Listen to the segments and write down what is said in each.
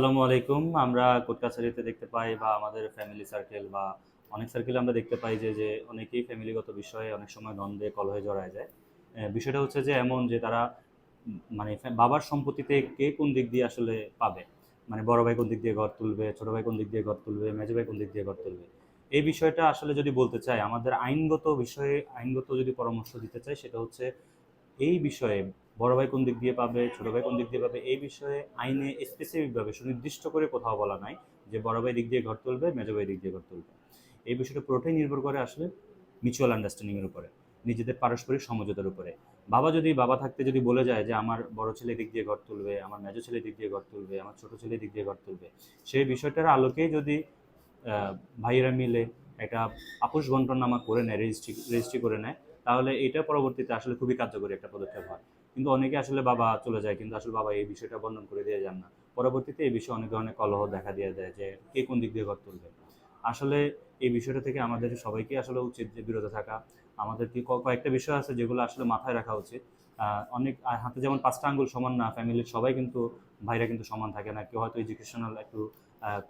আসসালামু আলাইকুম। আমরা কোর্ট কাছারিতে দেখতে পাই বা আমাদের ফ্যামিলি সার্কেল বা অনেক সার্কেলে আমরা দেখতে পাই যে অনেকেই ফ্যামিলিগত বিষয়ে অনেক সময় দ্বন্দ্বে কলহে জড়ায় যায়। বিষয়টা হচ্ছে যে এমন যে তারা মানে বাবার সম্পত্তিতে কে কোন দিক দিয়ে আসলে পাবে, মানে বড় ভাই কোন দিক দিয়ে ঘর তুলবে, ছোট ভাই কোন দিক দিয়ে ঘর তুলবে, মেজো ভাই কোন দিক দিয়ে ঘর তুলবে। এই বিষয়টা আসলে যদি বলতে চাই, আমাদের আইনগত বিষয়ে আইনগত যদি পরামর্শ দিতে চাই, সেটা হচ্ছে এই বিষয়ে বড় ভাই কোন দিক দিয়ে পাবে, ছোট ভাই কোন দিক দিয়ে পাবে, এই বিষয়ে আইনে স্পেসিফিকভাবে সুনির্দিষ্ট করে কোথাও বলা নাই যে বড় ভাই দিক দিয়ে ঘর তুলবে, মেজো ভাই দিক দিয়ে ঘর তুলবে। এই বিষয়টা পুরোটাই নির্ভর করে আসলে মিউচুয়াল আন্ডারস্ট্যান্ডিং এর উপরে, নিজেদের পারস্পরিক সমঝোতার উপরে। বাবা থাকতে যদি বলে যায় যে আমার বড় ছেলে দিক দিয়ে ঘর তুলবে, আমার মেজো ছেলে দিক দিয়ে ঘর তুলবে, আমার ছোট ছেলে দিক দিয়ে ঘর তুলবে, সেই বিষয়টার আলোকেই যদি আহ, ভাইয়েরা মিলে একটা আপোষ বন্টনামা করে নেয়, রেজিস্ট্রি করে নেয়, তাহলে এটা পরবর্তীতে আসলে খুবই কার্যকরী একটা পদক্ষেপ হয়। কিন্তু অনেকে আসলে বাবা চলে যায়, কিন্তু আসলে বাবা এই বিষয়টা বর্ণন করে দিয়ে যান না। পরবর্তীতে এই বিষয়ে অনেক ধরনের কলহ দেখা দিয়ে দেয় যে কে কোন দিক দিয়ে ঘর তুলবে। আসলে এই বিষয়টা থেকে আমাদের সবাইকে আসলে উচিত যে বিরত থাকা। আমাদের কি কয়েকটা বিষয় আছে যেগুলো আসলে মাথায় রাখা উচিত। অনেক হাতে যেমন পাঁচটা আঙ্গুল সমান না, ফ্যামিলির সবাই কিন্তু ভাইরা কিন্তু সমান থাকে না। কেউ হয়তো এডুকেশনাল একটু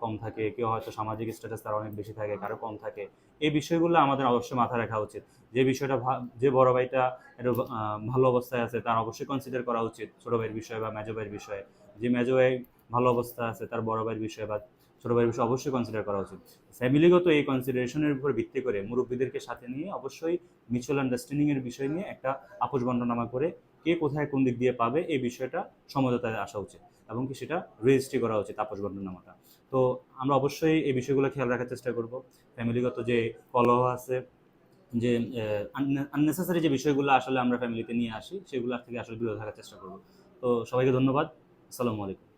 কম থাকে, কেউ হয়তো সামাজিক স্ট্যাটাস তার অনেক বেশি থাকে, কারো কম থাকে। এই বিষয়গুলো আমাদের অবশ্যই মাথায় রাখা উচিত। যে বিষয়টা যে বড় ভাইটা একটু ভালো অবস্থায় আছে, তার অবশ্যই কনসিডার করা উচিত ছোট ভাইয়ের বিষয়ে বা মেজো ভাইয়ের বিষয়ে। যে মেজো ভাই ভালো অবস্থা আছে, তার বড় ভাইয়ের বিষয়ে বা ছোট ভাইয়ের বিষয়ে অবশ্যই কনসিডার করা উচিত। ফ্যামিলিগত এই কনসিডারেশনের উপর ভিত্তি করে মুরব্বীদেরকে সাথে নিয়ে অবশ্যই মিউচুয়াল আন্ডারস্ট্যান্ডিং এর বিষয় নিয়ে একটা আপোষ বন্টনামা করে কে কোথায় কোন দিক দিয়ে পাবে এই বিষয়টা সমঝোতায় আসা উচিত, এবং কি সেটা রেজিস্ট্রি করা উচিত আপোষ বন্টনামাটা। তো আমরা অবশ্যই এই বিষয়গুলো খেয়াল রাখার চেষ্টা করব। ফ্যামিলিগত যে কলহ আছে, যে আননেসেসারি যে বিষয়গুলো আসলে আমরা ফ্যামিলিতে নিয়ে আসি, সেগুলো থেকে আসলে বিরত থাকার চেষ্টা করব। তো সবাইকে ধন্যবাদ। আসসালামু আলাইকুম।